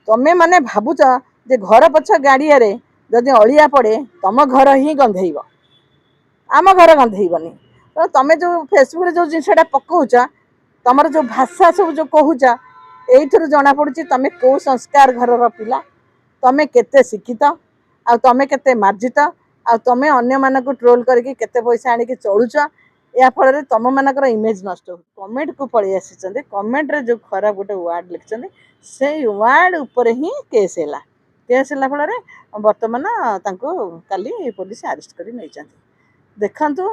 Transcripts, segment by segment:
तमें माने भावुच जे घर पछ गाड़िया जदि अलिया पड़े तुम घर ही गंधेब आम घर गंधेबनी। तो तुम जो फेसबुक जो जिनसा पकाउच तुम जो भाषा सब जो कहूच ये जना पड़ी तुम कौ संस्कार घर पिला तुम केते शिक्षित आ तुम केते मार्जित आ तुम अन्य मानक ट्रोल करके केते पैसा आनिक चलुच या फल तुम मानकर इमेज नष्ट हो। कमेंट को पलि आसी कमेंट रे जो खराब गोटे वार्ड लिखिं से वार्ड उपर ही केस है केस है फल बर्तमान काली पुलिस अरेस्ट कर नहीं देखु।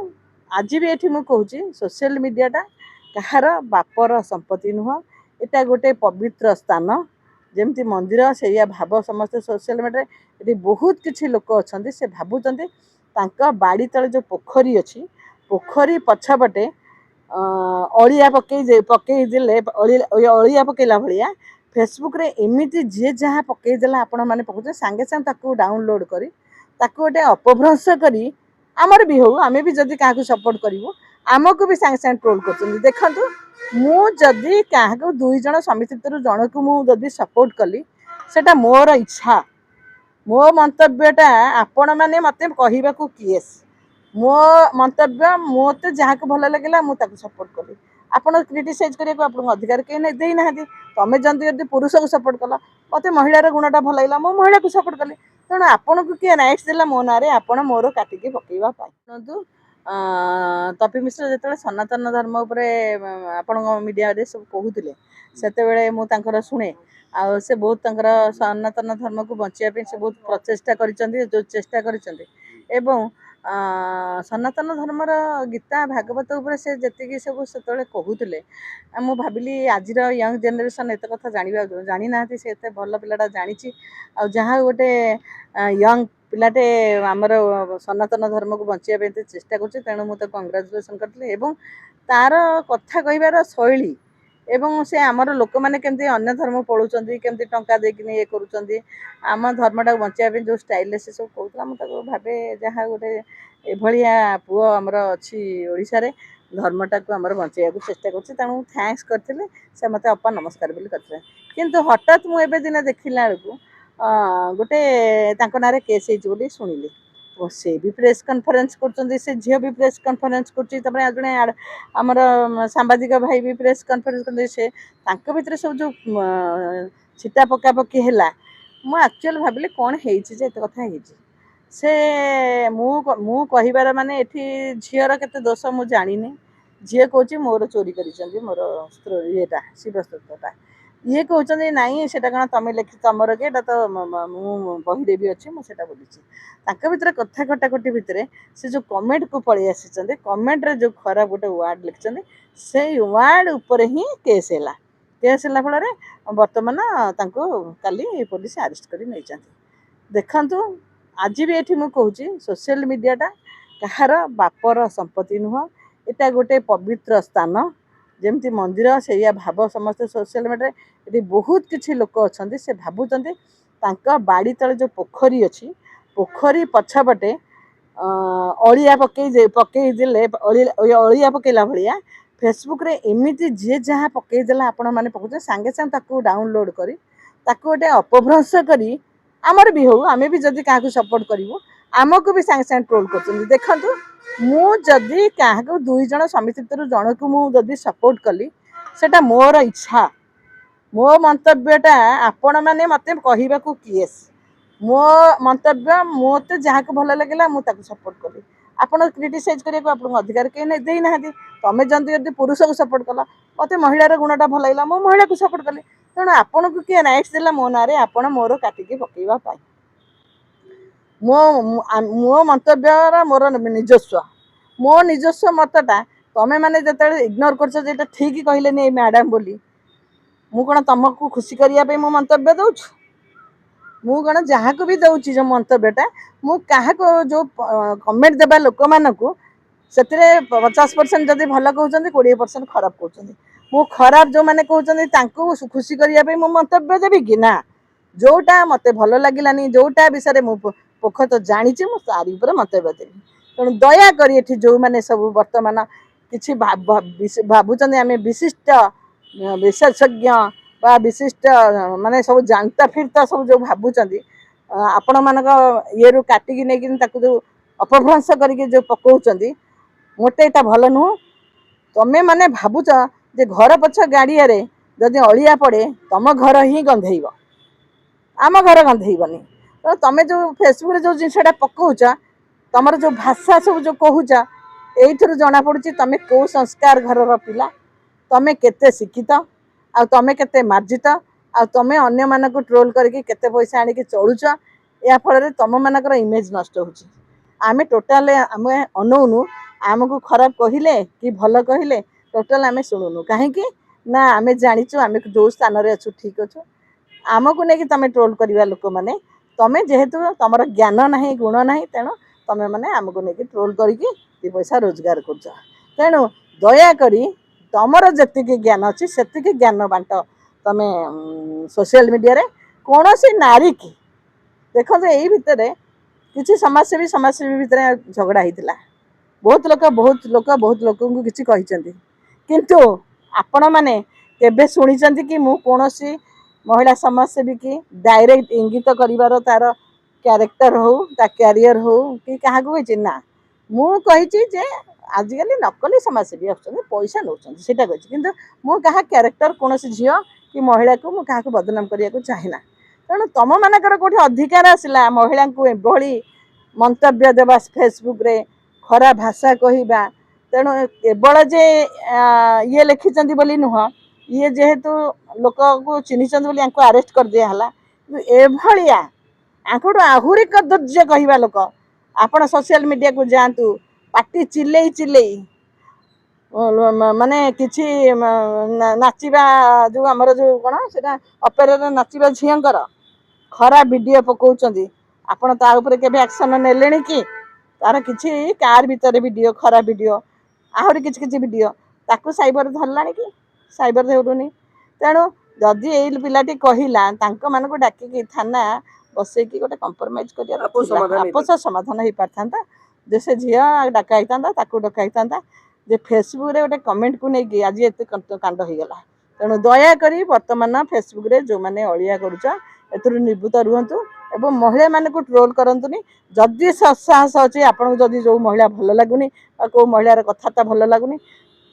आज भी ये मुझे सोशल मीडियाटा कहार बापर संपत्ति नुह एटा गोटे पवित्र स्थान जमती मंदिर से भाव समस्त सोशल मीडिया ये बहुत किसी लोक अच्छा से भावुं बाड़ी तले जो पोखरी अच्छी पोखरी पछपटे अलिया पकईदे अलिया पकईला भाया फेसबुक रे एमती जी जहाँ पकईदेला आपण मैंने पकाते सांगे सांगे डाउनलोड कर गोटे अपभ्रंश करी आमर भी हो आम भी जदि क्या सपोर्ट करूँ आमको भी सांगे सांगे ट्रोल कर देखु। मुझे क्या दुई जन स्वामी भितर जन को मुझे सपोर्ट कली सेटा मोर इच्छा मो मंतव्यटा आपण मैंने मत कहवाक किए मो मंतव्य मत जहाँ को भल लगे मुझे सपोर्ट कली आपड़ क्रिटिसाइज करने को अधिकार कहीं देना तुम जब पुरुष को सपोर्ट कल मत महिलार गुणटा भल लगे मो महिला को सपोर्ट कली तेणु आपन को किए राइट्स देला मो ना आपण मोर काटिकी पकईवाई शुणु। तपी मिश्र जो सनातन धर्म उपर आपण मीडिया सब कहते से मुझे शुणे आ से बहुत सनातन धर्म को बचाई से बहुत प्रचेषा कर जो चेष्टा कर सनातन धर्मर गीता भागवत उपर से जी सब से कहते मुझे भाविली आज यंग जेनेरेशन एत कथा जानी ना से एत भल पिलाटा जानी जहाँ गोटे यंग पिलाटे आमर सनातन धर्म को बचाई चेष्टा कर तेणु मुझे कंग्राचुलेसन करते तार कथा कहबार शैली एवं से आमर लोक मैंने केमती अन्य धर्म पढ़ुंट केमती टंका देकिन ये करुँच आम धर्मटा बचाई जो स्टाइल से सब कहला मुझे भावे जहाँ गोटे एभलिया पुओ आमर अच्छी ओडिशा रे धर्मटा को आमर बचाइया चेष्टा कर तेणु थैंक्स करते से मत अपा नमस्कार बोली करते किंतु हठात मुझे दिन देखला बेलू गोटे ना केस होती शुणिली से भी प्रेस कॉन्फ्रेंस कर झील भी प्रेस कॉन्फ्रेंस कर आमर सांबादिक भाई भी प्रेस कॉन्फ्रेंस कर भीतर सब जो छिटा पकापकी है मुझे एक्चुअल भाविली कौन है कथा से मु कहबार माने एठी झीर केते दोष मु जानी झील कौच मोर चोरी कर मोर येटा शिवस्तोत्रटा ये कहते नाई से कौन तुम लिखि तुमर के तो बहीरे भी अच्छी मुझे बोली भर कथा कटाकटी भितर से जो कमेंट को पलि आसी कमेंट रे जो खराब गोटे वार्ड लिखिं से वार्ड उपर ही केस है फल बर्तमान काली पुलिस अरेस्ट कर नहीं देखु। आज भी ये मुझे सोशल मीडियाटा कहार बापर संपत्ति नुह एटा गोटे पवित्र स्थान जमती मंदिर से भाव समस्त सोशल मीडिया ये बहुत किसी लोक अच्छा से भावुं बाड़ी तले जो पोखरी अच्छी पोखरी पछपटे अलिया पकईदे अलिया पकईला भाया फेसबुक रे एमती जी जहाँ पकईदेला आपण मैंने पकाते सांगे सांगे डाउनलोड कर गोटे अपभ्रंश करी आमर भी हो आम भी जदि क्या सपोर्ट करूँ आमको भी सांगे सांगे ट्रोल कर देखु। मुझे क्या दुई जन स्वामी भितर जन को मुझे सपोर्ट कली सेटा मोर इच्छा मो मंतव्यटा आपण मैंने मत कहवाक किए मो मंतव्य मत जहाँ को भल लगे मुझे सपोर्ट कली आपड़ क्रिटिसाइज करने को अधिकार कहीं देना तुम जब पुरुष को सपोर्ट कल मत महिलार गुणटा भल लगे मो महिला को सपोर्ट कली तेणु आपन को किए राइट्स देला मो ना आपण मोर काटिकी पकईवाई मो मंतव्य मोर निजस्व मो निजस्व मतटा तुम मैंने जो इग्नोर कर ठीक कहले नहीं मैडम बोली मु कौन तुमको खुशी करने मो मंतव्य दौर मु कौन जहाँ को भी दौची जो मंतव्यटा मु क्या जो कमेंट देवा लोक मानक से 50% जदि भल कहते 20% खराब कहते मु खराब जो मैंने कहते खुशी करने मो मंतव्य देवी कि ना जोटा मत भल लगे जोटा विषय पोख तो जानी तारी मंतव्य देवी तेणु दयाकोरी जो मैंने सब बर्तमान किसी भावुं आम विशिष्ट विशेषज्ञ बा विशिष्ट माने सब जानता फिरता सब जो भावुंट आपण मान ये काटिकी नहीं जो अपभ्रंश करके जो पकाउछंती मोटे एटा भल नुह। तमें माने भावुच जे घर पछ गाड़िया जदि अलिया पड़े तम घर ही गंधेब आम घर गंधेबनी। तो तुम जो फेसबुक जो जिनसा पकाउच तुम जो भाषा सब जो कहूच ये जना पड़ी तुम कौ संस्कार घर पिला तुम केते शिक्षित आ तुम केते मार्जित आ तुम अन्य मानक ट्रोल करके केते पैसा आनिक चलुच या फल तुम मानकर इमेज नष्ट होची। आमे टोटाल आम अनौनु आमको खराब कहले कि भल कहले टोटाल आम शुणुनु कहीं ना आम जाचु आम जो स्थान अच्छु ठीक अच्छु आमको नहीं तुम ट्रोल करवा लोक मैंने तुम जेहेतु तुम ज्ञान ना गुण ना तेणु तुम मैंने आमको नहीं ट्रोल करके पैसा रोजगार कर तेणु दयाक तुमर जी ज्ञान अच्छी से ज्ञान बांट तुम सोशल मीडिया रे कौन सी नारी की देखो यही भितर किसी समाजसेवी भितर झगड़ा होता बहुत लोक को किसी किंतु आपण मैंने केबे शुणी कि मु कौन सी महिला समाजसेवी की डायरेक्ट इंगित कर तार क्यारेक्टर हो ता क्यारियर हो कि क्या कही ना मु कही आजिकल नकली समाजसेवी आसुँच पैसा नौ कही कि मु क्या क्यारेक्टर कौन झी कि महिला को मुझे क्या बदनाम करने को चाहिना। तेणु तुम मानकर कौट अधिकार आसला महिला को एभली मंतव्य देवा फेसबुक रे खरा भाषा कहवा तेणु केवल जे ये लिखिं बोली नुह ये जेहेतु लोक को चिन्ह आरेस्ट कर दिया एभलिया आंकड़ आहुरी कदर्य कहवा लोक आपण सोशल मीडिया को जातु पार्टी चिल्ले चिल्ले माने किछि नाचिबा जो आमर जो कौन से अपेरा नाचिबा झीकर खराब वीडियो पकाउछंती आपण ता ऊपर केबे एक्शन नेलेनी कि तार किछि कार भीतर वीडियो खराब वीडियो आहरी किछि किछि वीडियो ताकू साइबर धरलानी कि साइबर धरुनी। तेणु जदि ये पिलाटी कहला तांको मानको डाकिकी थाना बसैकी गोटे कंप्रोमाइज करिया आपस समाधान हो पारथांता जे से झिया डाका होता ताकू डका होता जे फेसबुक रे गोटे कमेंट को लेकिन आज एत कांड हो गला। तेणु दयाकोरी वर्तमान फेसबुक रे जो मैंने अलिया करुच एथुरु निवृत्त रुहतु एवं महिला मान को ट्रोल करतुनी जदि साहस अच्छी आपको जदि जो महिला भल लगुनि कौ महिलार कथाता भल लगुनि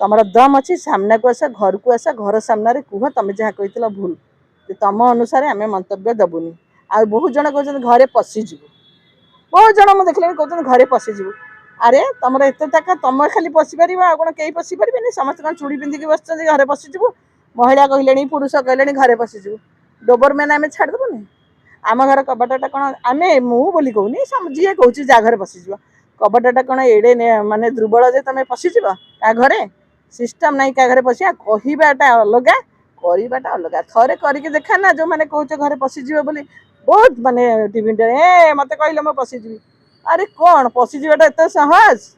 तुम दम अच्छी सामना को आस घर को आस घर सामने कह तुम जहाँ कही भूल तुम अनुसार आम मंतव्य दबुनि आ बहुत जन कहते घरे पशिजु बहुत जन मुझे देखने कहते घरे पशिजु अरे तुम एत ताका तुम खाली पशिपर कौन कहीं पशिपारे समस्त कौन चूड़ी पिंधिकी बस घरे पशिजु महिला कहले पुरुष कहले घरे पशिजु डोबरमैन आम छाड़देबुनि आम घर कबाटा कौन आम मु बोली कहूनी जी कौच जा घर पशिज कबाटा कौन एड़े माने दुर्बल जे तुम पशिज क्या घरे सिस्टम नहीं क्या घरे पशिया कहवाटा अलग करवाटा अलग थरे करके देखा ना जो मैंने कौच घरे पशिज बोली बहुत माने टीवी ए मत कहले मैं पशिजी अरे कौन पशिजाटा एत सहज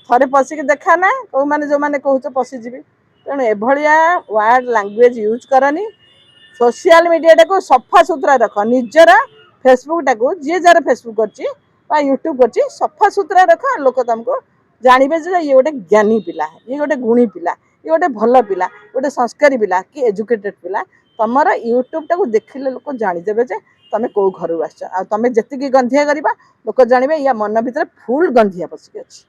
थरे पशिक देखा ना कौ मैंने जो मैंने कौच पशिजी तेणु एभलिया वर्ड लैंग्वेज यूज करनी सोशल मीडिया को सफा सुतरा रख निजर फेसबुक टाक जी जार फेसबुक कर यूट्यूब कर सफा सुतरा रख लोक तुमको जानवे जे ये गोटे ज्ञानी पिला ये गोटे गुणी पिला ये गोटे भल पिला गोटे संस्कारी पिला कि एजुकेटेड पिला तुम यूट्यूब टाक देखिले लोक जानीदेवे जे तुम कौ घर आस तुम जी गंधिया करवा लोक जानवे या मन भितर फुल गंधिया पशिक अच्छी।